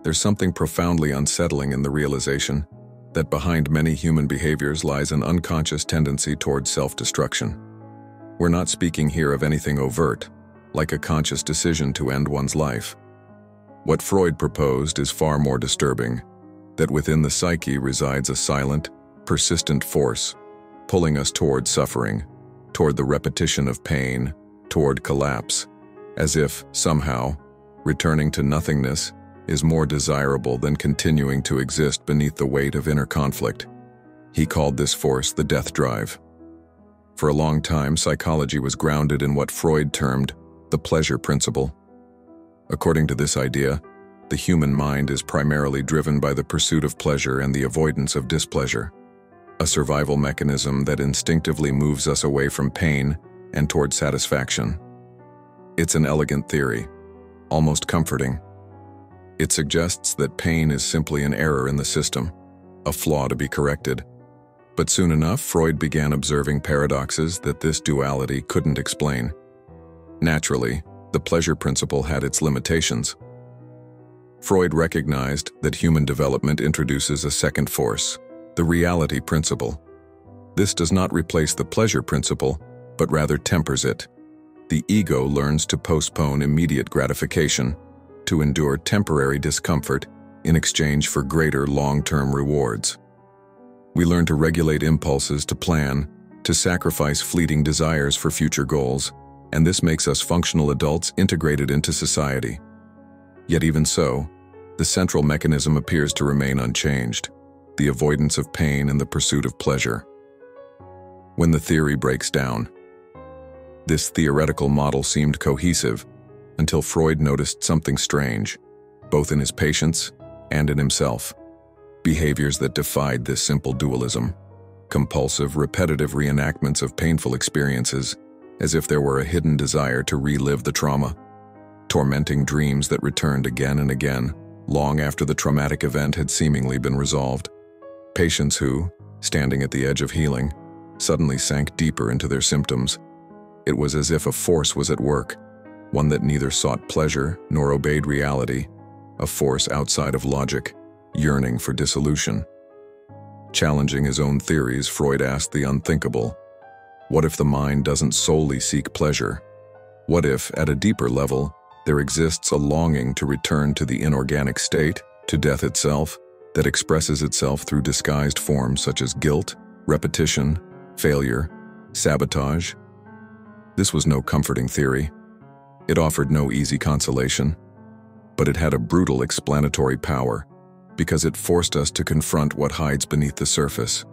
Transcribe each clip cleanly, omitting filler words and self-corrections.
there's something profoundly unsettling in the realization that behind many human behaviors lies an unconscious tendency towards self-destruction. We're not speaking here of anything overt, like a conscious decision to end one's life. What Freud proposed is far more disturbing, that within the psyche resides a silent, persistent force, pulling us toward suffering, toward the repetition of pain, toward collapse, as if, somehow, returning to nothingness is more desirable than continuing to exist beneath the weight of inner conflict. He called this force the death drive. For a long time, psychology was grounded in what Freud termed the pleasure principle. According to this idea, the human mind is primarily driven by the pursuit of pleasure and the avoidance of displeasure, a survival mechanism that instinctively moves us away from pain and toward satisfaction. It's an elegant theory, almost comforting. It suggests that pain is simply an error in the system, a flaw to be corrected. But soon enough, Freud began observing paradoxes that this duality couldn't explain. Naturally, the pleasure principle had its limitations. Freud recognized that human development introduces a second force, the reality principle. This does not replace the pleasure principle, but rather tempers it. The ego learns to postpone immediate gratification, to endure temporary discomfort in exchange for greater long-term rewards. We learn to regulate impulses, to plan, to sacrifice fleeting desires for future goals, and this makes us functional adults integrated into society. Yet even so, the central mechanism appears to remain unchanged, the avoidance of pain and the pursuit of pleasure. When the theory breaks down, this theoretical model seemed cohesive until Freud noticed something strange, both in his patients and in himself. Behaviors that defied this simple dualism, compulsive, repetitive reenactments of painful experiences, as if there were a hidden desire to relive the trauma, tormenting dreams that returned again and again, long after the traumatic event had seemingly been resolved. Patients who, standing at the edge of healing, suddenly sank deeper into their symptoms. It was as if a force was at work, one that neither sought pleasure nor obeyed reality, a force outside of logic, yearning for dissolution. Challenging his own theories, Freud asked the unthinkable. What if the mind doesn't solely seek pleasure? What if, at a deeper level, there exists a longing to return to the inorganic state, to death itself, that expresses itself through disguised forms such as guilt, repetition, failure, sabotage? This was no comforting theory. It offered no easy consolation, but it had a brutal explanatory power, because it forced us to confront what hides beneath the surface,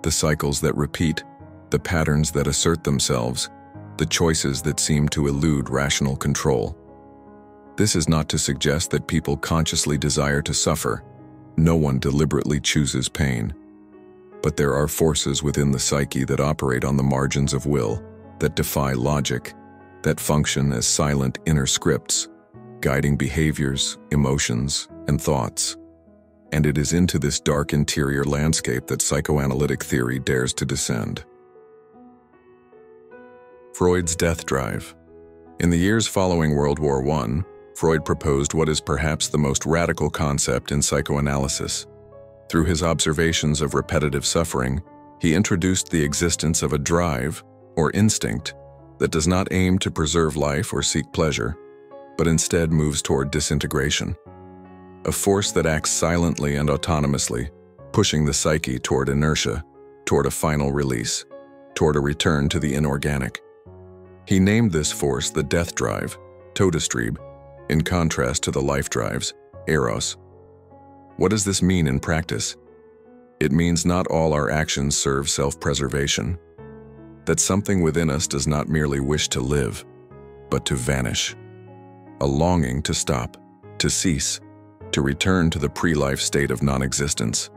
the cycles that repeat, the patterns that assert themselves, the choices that seem to elude rational control. This is not to suggest that people consciously desire to suffer. No one deliberately chooses pain. But there are forces within the psyche that operate on the margins of will, that defy logic, that function as silent inner scripts, guiding behaviors, emotions, and thoughts. And it is into this dark interior landscape that psychoanalytic theory dares to descend. Freud's death drive. In the years following World War I, Freud proposed what is perhaps the most radical concept in psychoanalysis. Through his observations of repetitive suffering, he introduced the existence of a drive, or instinct, that does not aim to preserve life or seek pleasure, but instead moves toward disintegration. A force that acts silently and autonomously, pushing the psyche toward inertia, toward a final release, toward a return to the inorganic. He named this force the death drive, Todestrieb, in contrast to the life drives, Eros. What does this mean in practice? It means not all our actions serve self-preservation, that something within us does not merely wish to live, but to vanish. A longing to stop, to cease, to return to the pre-life state of non-existence.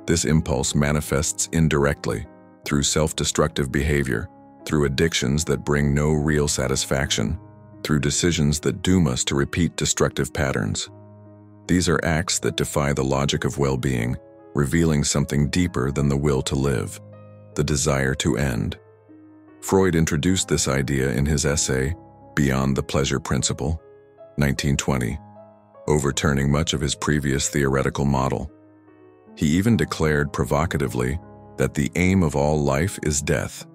This impulse manifests indirectly, through self-destructive behavior, through addictions that bring no real satisfaction, through decisions that doom us to repeat destructive patterns. These are acts that defy the logic of well-being, revealing something deeper than the will to live, the desire to end. Freud introduced this idea in his essay, Beyond the Pleasure Principle, 1920. overturning much of his previous theoretical model. He even declared provocatively that the aim of all life is death.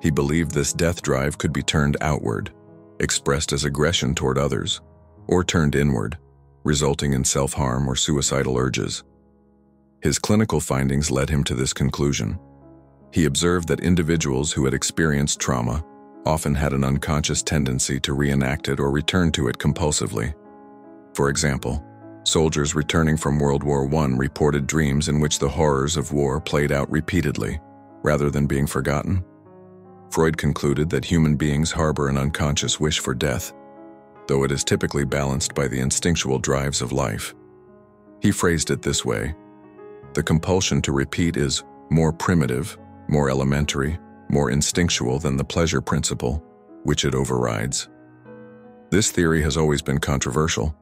He believed this death drive could be turned outward, expressed as aggression toward others, or turned inward, resulting in self-harm or suicidal urges. His clinical findings led him to this conclusion. He observed that individuals who had experienced trauma often had an unconscious tendency to reenact it or return to it compulsively. For example, soldiers returning from World War I reported dreams in which the horrors of war played out repeatedly, rather than being forgotten. Freud concluded that human beings harbor an unconscious wish for death, though it is typically balanced by the instinctual drives of life. He phrased it this way: the compulsion to repeat is more primitive, more elementary, more instinctual than the pleasure principle, which it overrides. This theory has always been controversial.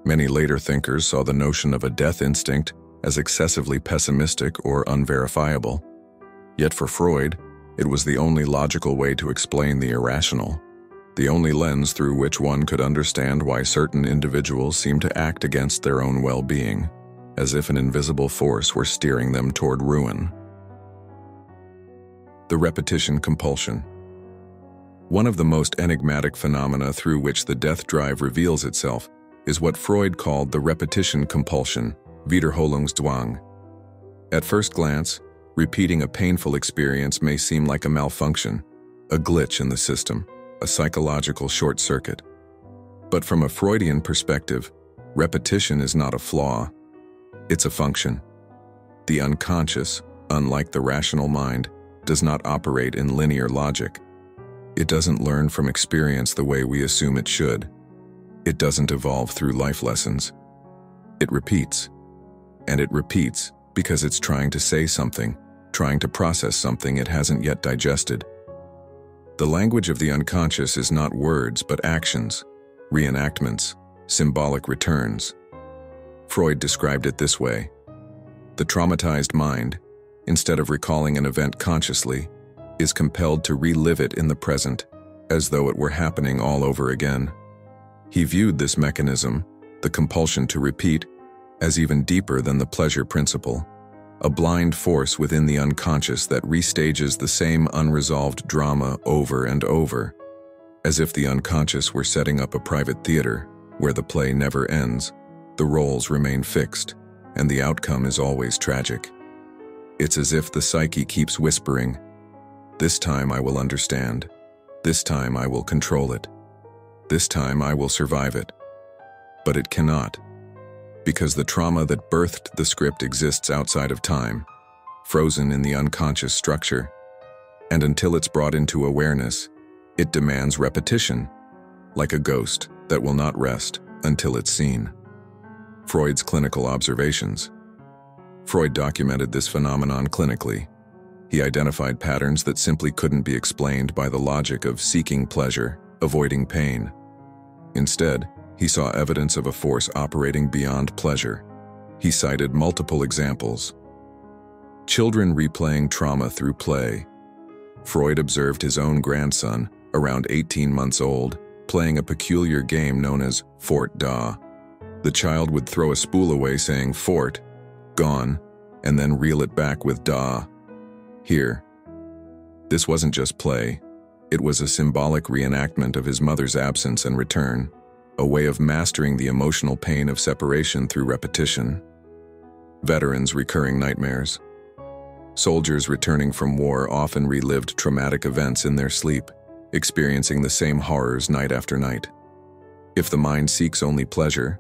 Many later thinkers saw the notion of a death instinct as excessively pessimistic or unverifiable. Yet for Freud, it was the only logical way to explain the irrational, the only lens through which one could understand why certain individuals seem to act against their own well-being, as if an invisible force were steering them toward ruin. The repetition compulsion. One of the most enigmatic phenomena through which the death drive reveals itself is what Freud called the repetition compulsion, Wiederholungsdrang. At first glance, repeating a painful experience may seem like a malfunction, a glitch in the system, a psychological short circuit. But from a Freudian perspective, repetition is not a flaw, it's a function. The unconscious, unlike the rational mind, does not operate in linear logic. It doesn't learn from experience the way we assume it should. It doesn't evolve through life lessons. It repeats. And it repeats because it's trying to say something, trying to process something it hasn't yet digested. The language of the unconscious is not words but actions, reenactments, symbolic returns. Freud described it this way: the traumatized mind, instead of recalling an event consciously, is compelled to relive it in the present, as though it were happening all over again. He viewed this mechanism, the compulsion to repeat, as even deeper than the pleasure principle, a blind force within the unconscious that restages the same unresolved drama over and over, as if the unconscious were setting up a private theater where the play never ends, the roles remain fixed, and the outcome is always tragic. It's as if the psyche keeps whispering, "This time I will understand. This time I will control it. This time I will survive it." But it cannot, because the trauma that birthed the script exists outside of time, frozen in the unconscious structure, and until it's brought into awareness, it demands repetition, like a ghost that will not rest until it's seen. Freud's clinical observations. Freud documented this phenomenon clinically. He identified patterns that simply couldn't be explained by the logic of seeking pleasure, avoiding pain. Instead, he saw evidence of a force operating beyond pleasure. He cited multiple examples. Children replaying trauma through play. Freud observed his own grandson, around 18 months old, playing a peculiar game known as Fort Da. The child would throw a spool away saying "Fort," gone, and then reel it back with "Da," here. This wasn't just play. It was a symbolic reenactment of his mother's absence and return, a way of mastering the emotional pain of separation through repetition. Veterans' recurring nightmares. Soldiers returning from war often relived traumatic events in their sleep, experiencing the same horrors night after night. If the mind seeks only pleasure,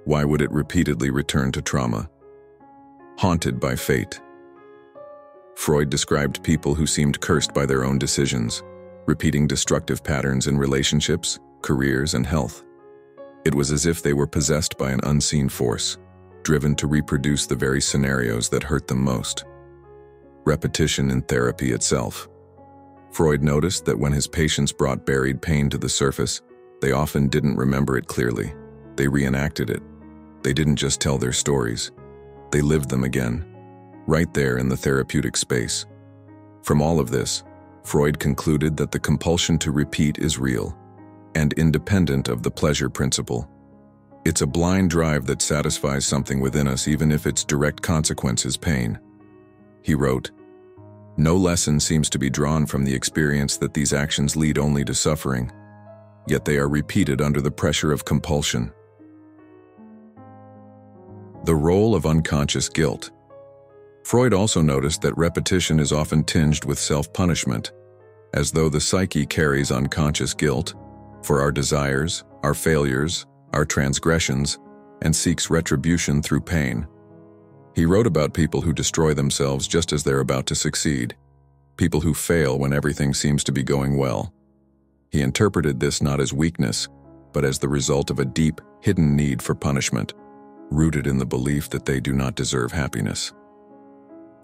why would it repeatedly return to trauma? Haunted by fate. Freud described people who seemed cursed by their own decisions, repeating destructive patterns in relationships, careers, and health. It was as if they were possessed by an unseen force, driven to reproduce the very scenarios that hurt them most. Repetition in therapy itself. Freud noticed that when his patients brought buried pain to the surface, they often didn't remember it clearly. They reenacted it. They didn't just tell their stories. They lived them again, right there in the therapeutic space. From all of this, Freud concluded that the compulsion to repeat is real and independent of the pleasure principle. It's a blind drive that satisfies something within us even if its direct consequence is pain. He wrote, "No lesson seems to be drawn from the experience that these actions lead only to suffering, yet they are repeated under the pressure of compulsion." The role of unconscious guilt. Freud also noticed that repetition is often tinged with self-punishment, as though the psyche carries unconscious guilt for our desires, our failures, our transgressions, and seeks retribution through pain. He wrote about people who destroy themselves just as they're about to succeed, people who fail when everything seems to be going well. He interpreted this not as weakness, but as the result of a deep, hidden need for punishment, rooted in the belief that they do not deserve happiness.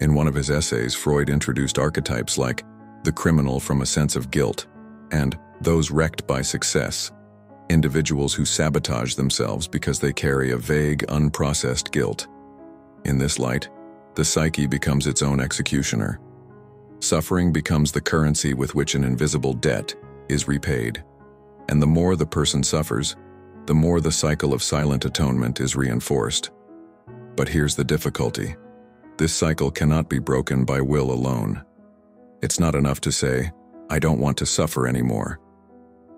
In one of his essays, Freud introduced archetypes like the criminal from a sense of guilt and those wrecked by success, individuals who sabotage themselves because they carry a vague, unprocessed guilt. In this light, the psyche becomes its own executioner. Suffering becomes the currency with which an invisible debt is repaid, and the more the person suffers, the more the cycle of silent atonement is reinforced. But here's the difficulty. This cycle cannot be broken by will alone. It's not enough to say, "I don't want to suffer anymore."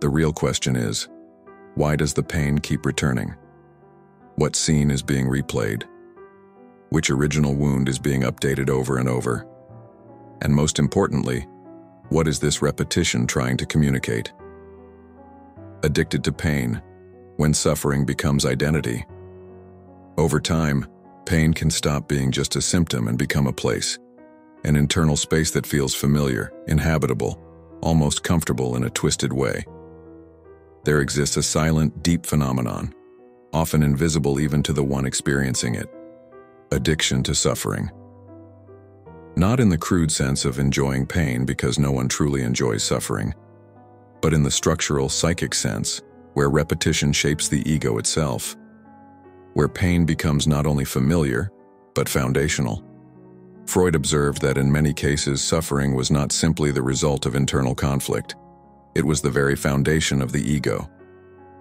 The real question is, why does the pain keep returning? What scene is being replayed? Which original wound is being updated over and over? And most importantly, what is this repetition trying to communicate? Addicted to pain, when suffering becomes identity. Over time, pain can stop being just a symptom and become a place, an internal space that feels familiar, inhabitable, almost comfortable in a twisted way. There exists a silent, deep phenomenon, often invisible even to the one experiencing it: addiction to suffering. Not in the crude sense of enjoying pain, because no one truly enjoys suffering, but in the structural, psychic sense, where repetition shapes the ego itself, where pain becomes not only familiar, but foundational. Freud observed that in many cases, suffering was not simply the result of internal conflict. It was the very foundation of the ego,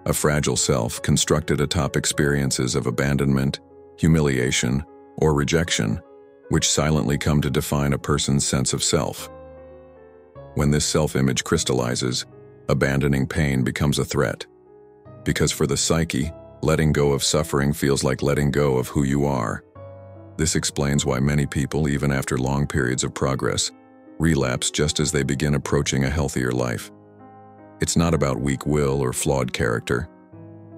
a fragile self constructed atop experiences of abandonment, humiliation, or rejection, which silently come to define a person's sense of self. When this self-image crystallizes, abandoning pain becomes a threat, because for the psyche, letting go of suffering feels like letting go of who you are. This explains why many people, even after long periods of progress, relapse just as they begin approaching a healthier life. It's not about weak will or flawed character.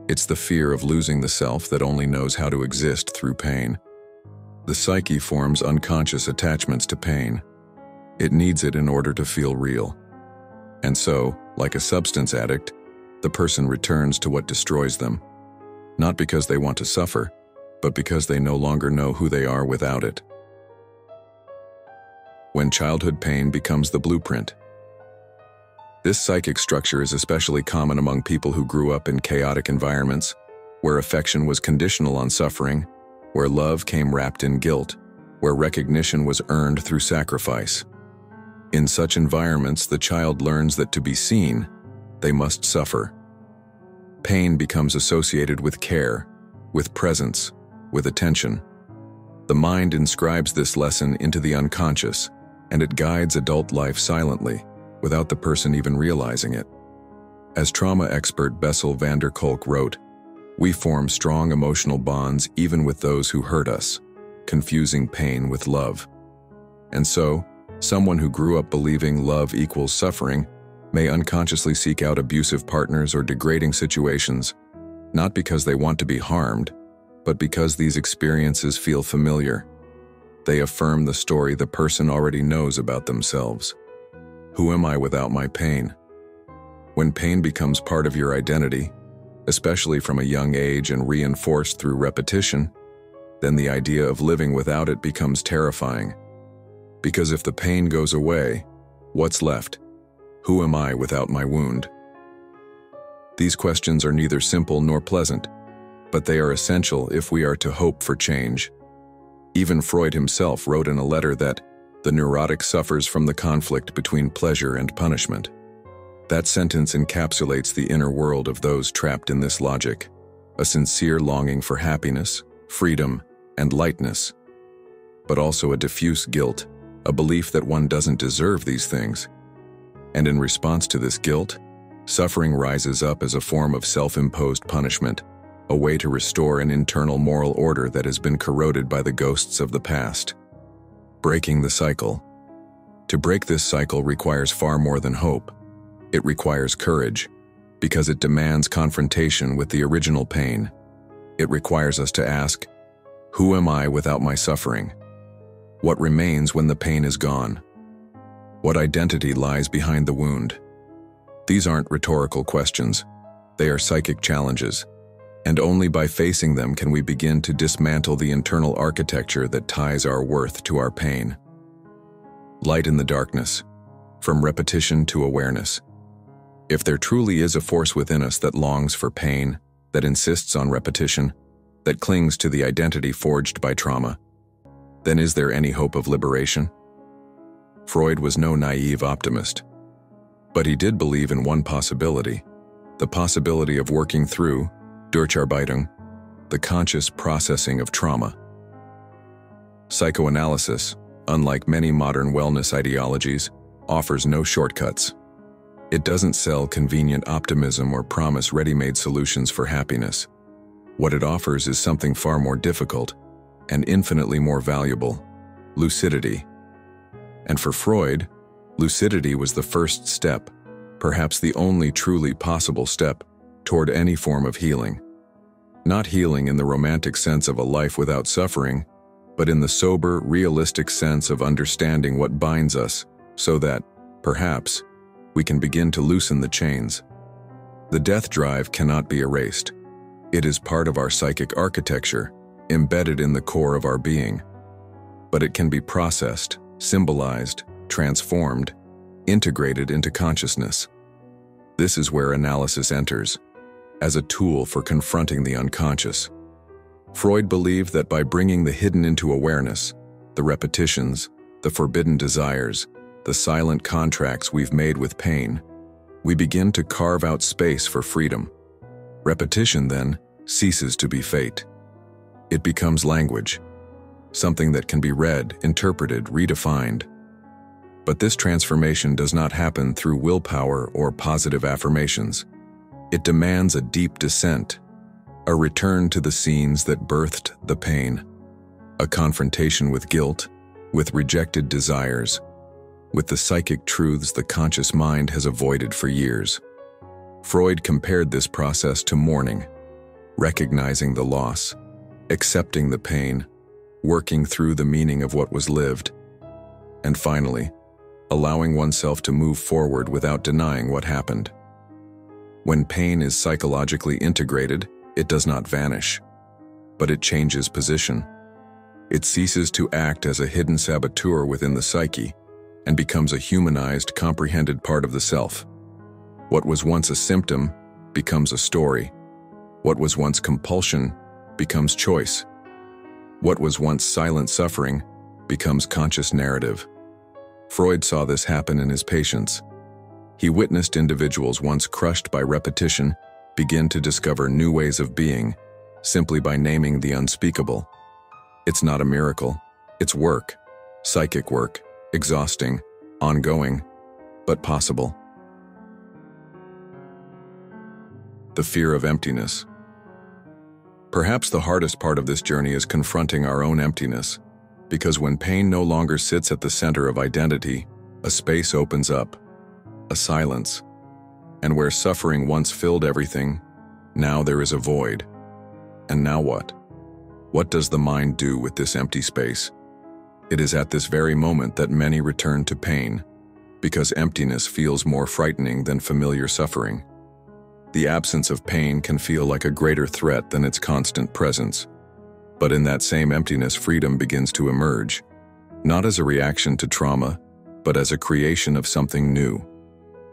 It's the fear of losing the self that only knows how to exist through pain. The psyche forms unconscious attachments to pain. It needs it in order to feel real. And so, like a substance addict, the person returns to what destroys them, not because they want to suffer, but because they no longer know who they are without it. When childhood pain becomes the blueprint. This psychic structure is especially common among people who grew up in chaotic environments, where affection was conditional on suffering, where love came wrapped in guilt, where recognition was earned through sacrifice. In such environments, the child learns that to be seen, they must suffer. Pain becomes associated with care, with presence, with attention. The mind inscribes this lesson into the unconscious, and it guides adult life silently, without the person even realizing it. As trauma expert Bessel van der Kolk wrote, "We form strong emotional bonds even with those who hurt us, confusing pain with love." And so, someone who grew up believing love equals suffering may unconsciously seek out abusive partners or degrading situations, not because they want to be harmed, but because these experiences feel familiar. They affirm the story the person already knows about themselves. Who am I without my pain? When pain becomes part of your identity, especially from a young age and reinforced through repetition, then the idea of living without it becomes terrifying. Because if the pain goes away, what's left? Who am I without my wound? These questions are neither simple nor pleasant, but they are essential if we are to hope for change. Even Freud himself wrote in a letter that the neurotic suffers from the conflict between pleasure and punishment. That sentence encapsulates the inner world of those trapped in this logic. a sincere longing for happiness, freedom, and lightness, but also a diffuse guilt, a belief that one doesn't deserve these things. And in response to this guilt, suffering rises up as a form of self-imposed punishment, a way to restore an internal moral order that has been corroded by the ghosts of the past. Breaking the cycle. To break this cycle requires far more than hope. It requires courage, because it demands confrontation with the original pain. It requires us to ask, who am I without my suffering? What remains when the pain is gone? What identity lies behind the wound? These aren't rhetorical questions. They are psychic challenges, and only by facing them can we begin to dismantle the internal architecture that ties our worth to our pain. Light in the darkness, from repetition to awareness. If there truly is a force within us that longs for pain, that insists on repetition, that clings to the identity forged by trauma, then is there any hope of liberation? Freud was no naive optimist, but he did believe in one possibility, the possibility of working through Durcharbeitung, the conscious processing of trauma. Psychoanalysis, unlike many modern wellness ideologies, offers no shortcuts. It doesn't sell convenient optimism or promise ready-made solutions for happiness. What it offers is something far more difficult and infinitely more valuable: lucidity. And for Freud, lucidity was the first step, perhaps the only truly possible step, toward any form of healing. Not healing in the romantic sense of a life without suffering, but in the sober, realistic sense of understanding what binds us, so that, perhaps, we can begin to loosen the chains. The death drive cannot be erased. It is part of our psychic architecture, embedded in the core of our being. But it can be processed, symbolized, transformed, integrated into consciousness. This is where analysis enters, as a tool for confronting the unconscious. Freud believed that by bringing the hidden into awareness, the repetitions, the forbidden desires, the silent contracts we've made with pain, we begin to carve out space for freedom. Repetition, then, ceases to be fate. It becomes language, something that can be read, interpreted, redefined. But this transformation does not happen through willpower or positive affirmations. It demands a deep descent, a return to the scenes that birthed the pain, a confrontation with guilt, with rejected desires, with the psychic truths the conscious mind has avoided for years. Freud compared this process to mourning, recognizing the loss, accepting the pain, working through the meaning of what was lived, and finally, allowing oneself to move forward without denying what happened. When pain is psychologically integrated, it does not vanish, but it changes position. It ceases to act as a hidden saboteur within the psyche and becomes a humanized, comprehended part of the self. What was once a symptom becomes a story. What was once compulsion becomes choice. What was once silent suffering becomes conscious narrative. Freud saw this happen in his patients. He witnessed individuals once crushed by repetition begin to discover new ways of being simply by naming the unspeakable. It's not a miracle, it's work, psychic work, exhausting, ongoing, but possible. The fear of emptiness. Perhaps the hardest part of this journey is confronting our own emptiness, because when pain no longer sits at the center of identity, a space opens up, a silence, and where suffering once filled everything, now there is a void. And now what? What does the mind do with this empty space? It is at this very moment that many return to pain, because emptiness feels more frightening than familiar suffering. The absence of pain can feel like a greater threat than its constant presence. But in that same emptiness, freedom begins to emerge, not as a reaction to trauma, but as a creation of something new.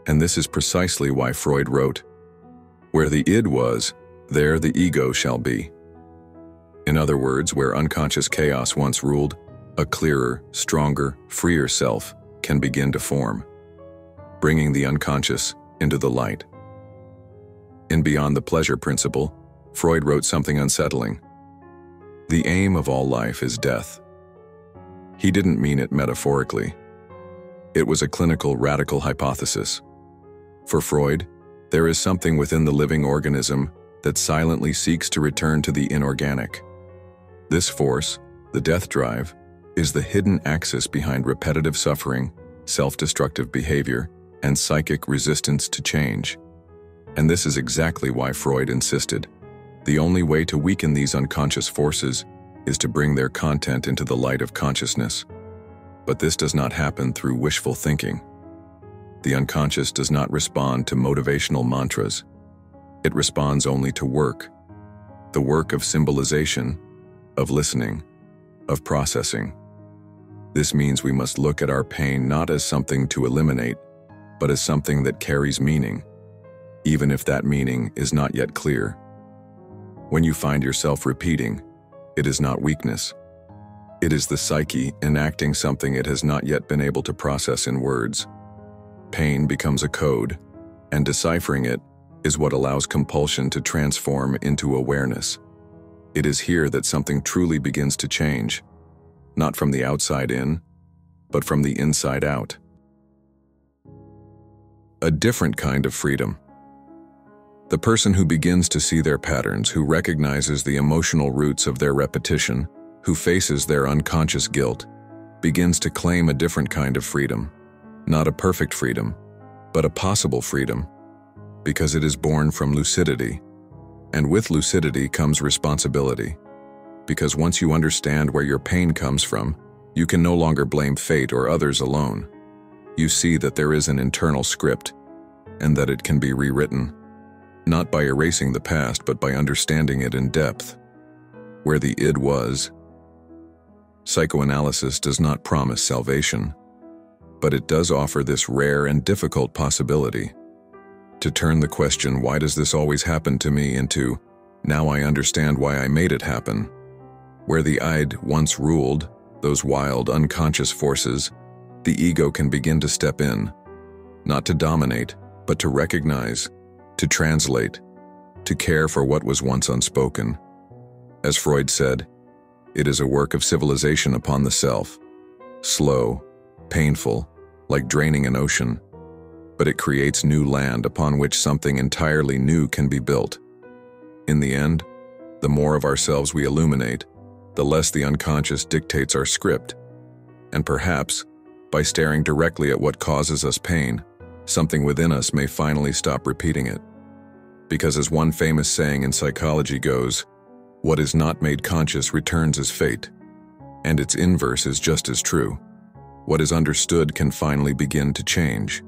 And this is precisely why Freud wrote, "Where the id was, there the ego shall be." In other words, where unconscious chaos once ruled, a clearer, stronger, freer self can begin to form, bringing the unconscious into the light. In Beyond the Pleasure Principle, Freud wrote something unsettling. The aim of all life is death. He didn't mean it metaphorically. It was a clinical, radical hypothesis. For Freud, there is something within the living organism that silently seeks to return to the inorganic. This force, the death drive, is the hidden axis behind repetitive suffering, self-destructive behavior, and psychic resistance to change. And this is exactly why Freud insisted. The only way to weaken these unconscious forces is to bring their content into the light of consciousness. But this does not happen through wishful thinking. The unconscious does not respond to motivational mantras. It responds only to work. The work of symbolization, of listening, of processing. This means we must look at our pain not as something to eliminate, but as something that carries meaning, even if that meaning is not yet clear. When you find yourself repeating, it is not weakness. It is the psyche enacting something it has not yet been able to process in words. Pain becomes a code, and deciphering it is what allows compulsion to transform into awareness. It is here that something truly begins to change, not from the outside in, but from the inside out. A different kind of freedom. The person who begins to see their patterns, who recognizes the emotional roots of their repetition, who faces their unconscious guilt, begins to claim a different kind of freedom. Not a perfect freedom, but a possible freedom, because it is born from lucidity. And with lucidity comes responsibility. Because once you understand where your pain comes from, you can no longer blame fate or others alone. You see that there is an internal script, and that it can be rewritten. Not by erasing the past, but by understanding it in depth. Where the id was. Psychoanalysis does not promise salvation, but it does offer this rare and difficult possibility. To turn the question, why does this always happen to me, into, now I understand why I made it happen. Where the id once ruled, those wild, unconscious forces, the ego can begin to step in. Not to dominate, but to recognize, to translate, to care for what was once unspoken. As Freud said, it is a work of civilization upon the self. Slow, painful, like draining an ocean, but it creates new land upon which something entirely new can be built. In the end, the more of ourselves we illuminate, the less the unconscious dictates our script. And perhaps, by staring directly at what causes us pain, something within us may finally stop repeating it. Because as one famous saying in psychology goes, what is not made conscious returns as fate, and its inverse is just as true. What is understood can finally begin to change.